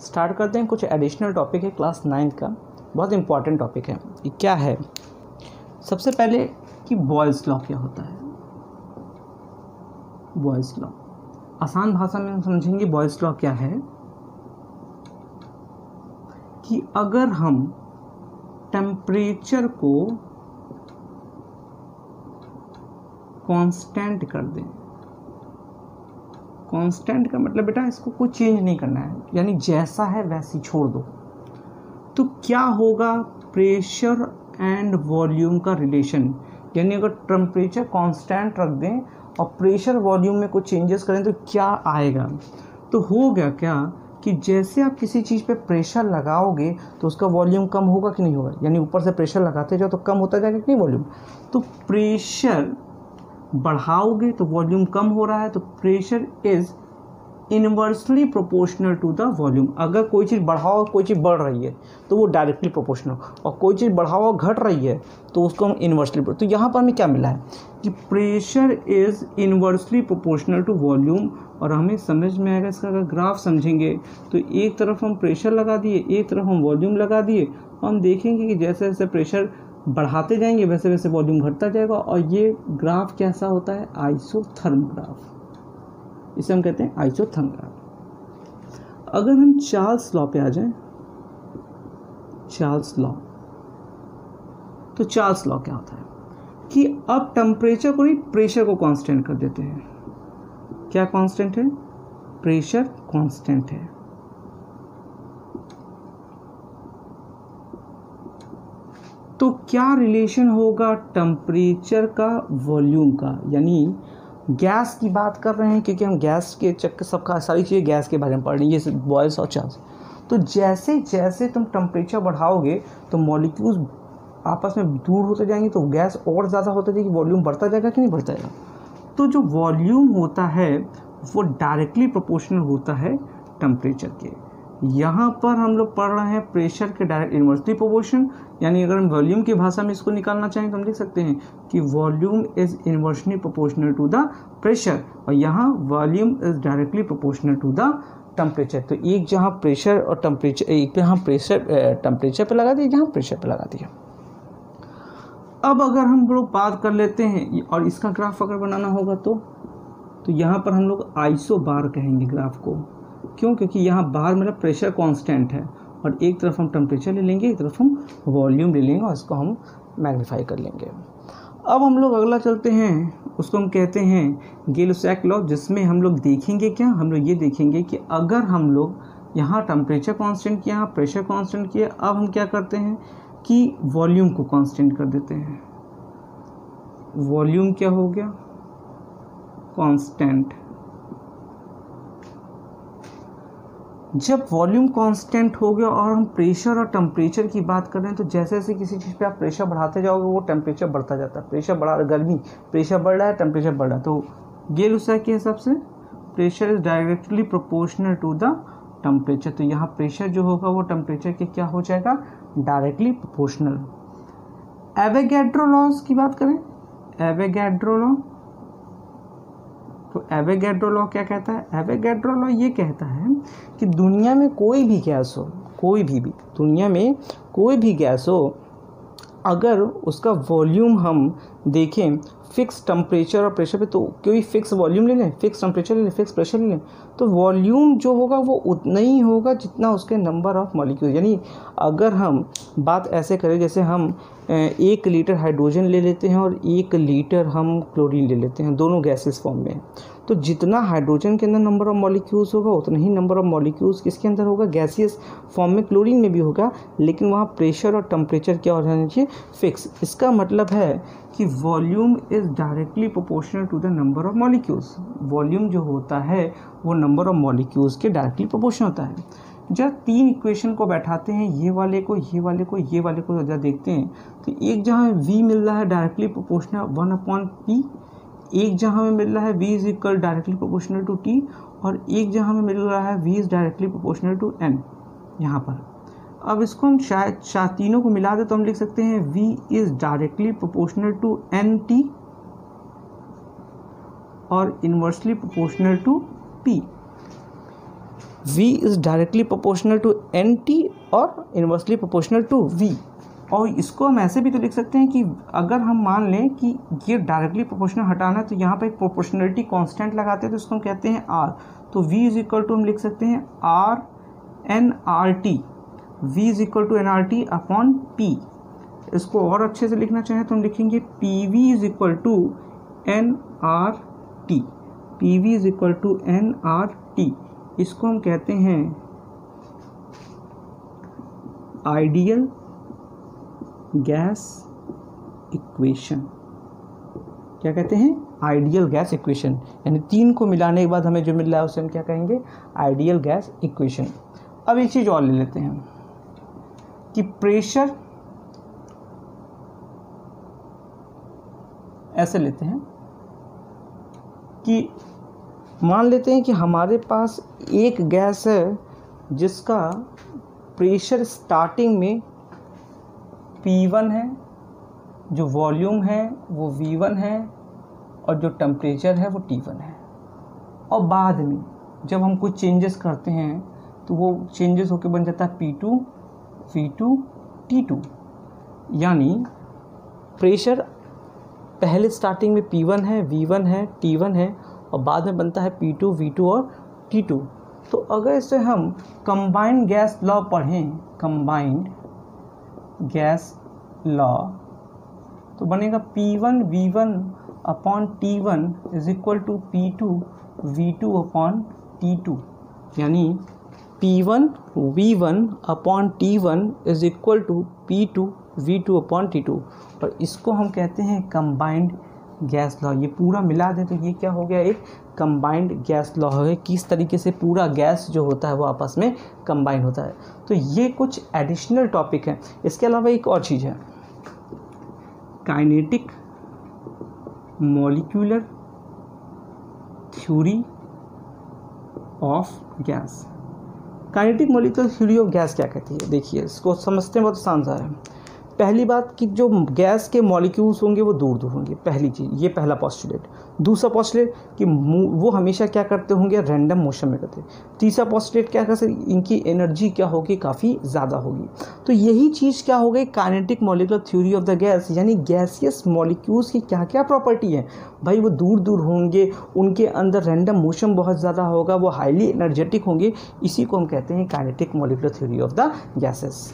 Start करते हैं। कुछ एडिशनल टॉपिक है क्लास 9 का, बहुत इंपॉर्टेंट टॉपिक है। ये क्या है? सबसे पहले कि बॉयल्स लॉ क्या होता है। बॉयल्स लॉ आसान भाषा में हम समझेंगे। बॉयल्स लॉ क्या है कि अगर हम टेम्परेचर को कांस्टेंट कर दें, कांस्टेंट का मतलब बेटा इसको कोई चेंज नहीं करना है, यानी जैसा है वैसे ही छोड़ दो, तो क्या होगा? प्रेशर एंड वॉल्यूम का रिलेशन, यानी अगर टेम्परेचर कांस्टेंट रख दें और प्रेशर वॉल्यूम में कुछ चेंजेस करें तो क्या आएगा? तो हो गया क्या कि जैसे आप किसी चीज़ पे प्रेशर लगाओगे तो उसका वॉल्यूम कम होगा कि नहीं होगा, यानी ऊपर से प्रेशर लगाते जाओ तो कम होता जाएगा कि नहीं वॉल्यूम। तो प्रेशर बढ़ाओगे तो वॉल्यूम कम हो रहा है, तो pressure is inversely proportional to the volume. अगर कोई चीज़ बढ़ाओ कोई चीज़ बढ़ रही है तो वो डायरेक्टली प्रोपोर्शनल, और कोई चीज़ बढ़ाओ घट रही है तो उसको हम इनवर्सली। तो यहाँ पर हमें क्या मिला है कि pressure is inversely proportional to volume. और हमें समझ में आएगा इसका अगर ग्राफ समझेंगे तो एक तरफ हम प्रेशर लगा दिए, एक तरफ हम वॉल्यूम लगा दिए, और हम देखेंगे कि जैसे जैसे प्रेशर बढ़ाते जाएंगे वैसे वैसे वॉल्यूम घटता जाएगा। और ये ग्राफ कैसा होता है? आइसोथर्म ग्राफ, इसे हम कहते हैं आइसोथर्म ग्राफ। अगर हम चार्ल्स लॉ पे आ जाएं, चार्ल्स लॉ, तो चार्ल्स लॉ क्या होता है कि अब टेम्परेचर को नहीं प्रेशर को कांस्टेंट कर देते हैं। क्या कांस्टेंट है? प्रेशर कांस्टेंट है। तो क्या रिलेशन होगा टेम्परेचर का वॉल्यूम का? यानी गैस की बात कर रहे हैं क्योंकि हम गैस के चक्कर सबका सारी चीज़ें गैस के बारे में पढ़ रही हैं, ये बॉयल्स और चार्ल्स। तो जैसे जैसे तुम टेम्परेचर बढ़ाओगे तो मॉलिक्यूल्स आपस में दूर होते जाएंगे, तो गैस और ज़्यादा होता जाएगी, वॉल्यूम बढ़ता जाएगा कि नहीं बढ़ता जाएगा? तो जो वॉल्यूम होता है वो डायरेक्टली प्रोपोर्शनल होता है टेम्परेचर के। यहाँ पर हम लोग पढ़ रहे हैं प्रेशर के डायरेक्ट इनवर्सली प्रोपोर्शन, यानी अगर हम वॉल्यूम की भाषा में इसको निकालना चाहें तो हम लिख सकते हैं कि volume is inversely proportional to the pressure, और यहाँ volume is directly proportional to the temperature. तो एक जहाँ प्रेशर और टेम्परेचर, एक पे हम प्रेशर टेम्परेचर पे लगा दिए, जहाँ प्रेशर पे लगा दिया। अब अगर हम लोग बात कर लेते हैं और इसका ग्राफ अगर बनाना होगा तो यहाँ पर हम लोग आइसो बार कहेंगे ग्राफ को। क्यों? क्योंकि यहाँ बार मतलब प्रेशर कांस्टेंट है, और एक तरफ हम टेम्परेचर ले लेंगे, एक तरफ हम वॉल्यूम ले लेंगे, और इसको हम मैग्नीफाई कर लेंगे। अब हम लोग अगला चलते हैं, उसको हम कहते हैं गे-लुसाक लॉ, जिसमें हम लोग देखेंगे क्या? हम लोग ये देखेंगे कि अगर हम लोग यहाँ टेम्परेचर कांस्टेंट किया, यहाँ प्रेशर कांस्टेंट किया, अब हम क्या करते हैं कि वॉल्यूम को कांस्टेंट कर देते हैं। वॉल्यूम क्या हो गया? कांस्टेंट। जब वॉल्यूम कांस्टेंट हो गया और हम प्रेशर और टेम्परेचर की बात कर रहे हैं, तो जैसे जैसे किसी चीज़ पे आप प्रेशर बढ़ाते जाओगे वो टेम्परेचर बढ़ता जाता है। प्रेशर बढ़ा, गर्मी, प्रेशर बढ़ रहा है, टेम्परेचर बढ़ रहा है। तो गे-लुसाक के हिसाब से pressure is directly proportional to the temperature. तो यहाँ प्रेशर जो होगा वो टेम्परेचर के क्या हो जाएगा? Directly proportional. एवोगैड्रो लॉज की बात करें, एवोगैड्रो लॉ, तो एवोगैड्रो लॉ क्या कहता है? एवोगैड्रो लॉ ये कहता है कि दुनिया में कोई भी गैस हो, कोई भी दुनिया में कोई भी गैस हो, अगर उसका वॉल्यूम हम देखें फिक्स टेम्परेचर और प्रेशर पे, तो कोई फिक्स वॉल्यूम ले लें, फिक्स टेम्परेचर ले लें, फिक्स प्रेशर ले लें, तो वॉल्यूम जो होगा वो उतना ही होगा जितना उसके नंबर ऑफ मॉलिक्यूल। यानी अगर हम बात ऐसे करें जैसे हम 1 लीटर हाइड्रोजन ले लेते हैं और 1 लीटर हम क्लोरीन ले लेते हैं, दोनों गैसेस फॉर्म में, तो जितना हाइड्रोजन के अंदर नंबर ऑफ मॉलिक्यूल्स होगा उतना ही नंबर ऑफ मॉलिक्यूल्स किसके अंदर होगा? गैसियस फॉर्म में क्लोरीन में भी होगा, लेकिन वहाँ प्रेशर और टेम्परेचर क्या हो जाना चाहिए? फिक्स। इसका मतलब है कि volume is directly proportional to the number of molecules. Volume जो होता है वो नंबर ऑफ मॉलिक्यूल्स के डायरेक्टली प्रोपोर्शनल होता है। जब 3 इक्वेशन को बैठाते हैं, ये वाले को, ये वाले को, ये वाले को जब देखते हैं, तो एक जहाँ v मिल रहा है डायरेक्टली प्रोपोर्शनल 1/p, एक जहाँ हमें मिल रहा है v is equal directly proportional to t, और एक जहाँ हमें मिल रहा है v is directly proportional to n यहाँ पर। अब इसको हम शायद तीनों को मिला दे तो हम लिख सकते हैं v is directly proportional to nt और inversely proportional to p। v is directly proportional to nt और इन्वर्सली प्रोपोर्शनल टू v। और इसको हम ऐसे भी तो लिख सकते हैं कि अगर हम मान लें कि ये डायरेक्टली प्रोपोर्शनल हटाना है तो यहाँ पे एक प्रोपोर्शनलिटी कांस्टेंट लगाते हैं तो इसको हम कहते हैं r। तो v इज इक्वल टू हम लिख सकते हैं r nRT, v is equal to nRT upon p। इसको और अच्छे से लिखना चाहें तो हम लिखेंगे pv is equal to nRT, pv is equal to nRT। इसको हम कहते हैं आइडियल गैस इक्वेशन। क्या कहते हैं? Ideal gas equation. यानी तीन को मिलाने के बाद हमें जो मिल रहा है उसे हम क्या कहेंगे? Ideal gas equation. अब एक चीज़ और ले लेते हैं कि प्रेशर, ऐसे लेते हैं कि मान लेते हैं कि हमारे पास एक गैस है जिसका प्रेशर स्टार्टिंग में P1 है, जो वॉल्यूम है वो V1 है और जो टेम्परेचर है वो T1 है। और बाद में जब हम कुछ चेंजेस करते हैं तो वो चेंजेस होकर बन जाता है P2, V2, T2। यानी प्रेशर पहले स्टार्टिंग में P1 है, V1 है, T1 है और बाद में बनता है P2, V2 और T2। तो अगर इसे हम कंबाइंड गैस लॉ पढ़ें, कंबाइंड गैस लॉ, तो बनेगा P1 V1 upon T1 is equal to P2 V2 upon T2। यानी P1 V1 upon T1 is equal to P2 V2 upon T2। और इसको हम कहते हैं कंबाइंड गैस लॉ। ये पूरा मिला दें तो ये क्या हो गया? एक कंबाइंड गैस लॉ है। किस तरीके से पूरा गैस जो होता है वो आपस में कंबाइन होता है। तो ये कुछ एडिशनल टॉपिक है। इसके अलावा एक और चीज़ है, kinetic molecular theory of gas. Kinetic molecular theory of gas क्या कहती है? देखिए, इसको समझते हैं, बहुत आसान सा है। पहली बात कि जो गैस के मॉलिक्यूल्स होंगे वो दूर दूर होंगे, पहली चीज़, ये पहला पॉस्टुलेट। दूसरा पॉस्टुलेट कि वो हमेशा क्या करते होंगे? रैंडम मोशन में करते। तीसरा पॉस्टुलेट क्या कर सकते? इनकी एनर्जी क्या होगी? काफ़ी ज़्यादा होगी। तो यही चीज़ क्या हो गई? Kinetic molecular theory of the gas. यानी गैसियस मॉलिक्यूल्स की क्या क्या प्रॉपर्टी है भाई? वो दूर दूर होंगे, उनके अंदर रैंडम मोशन बहुत ज़्यादा होगा, वो हाईली एनर्जेटिक होंगे। इसी को हम कहते हैं kinetic molecular theory of the gases.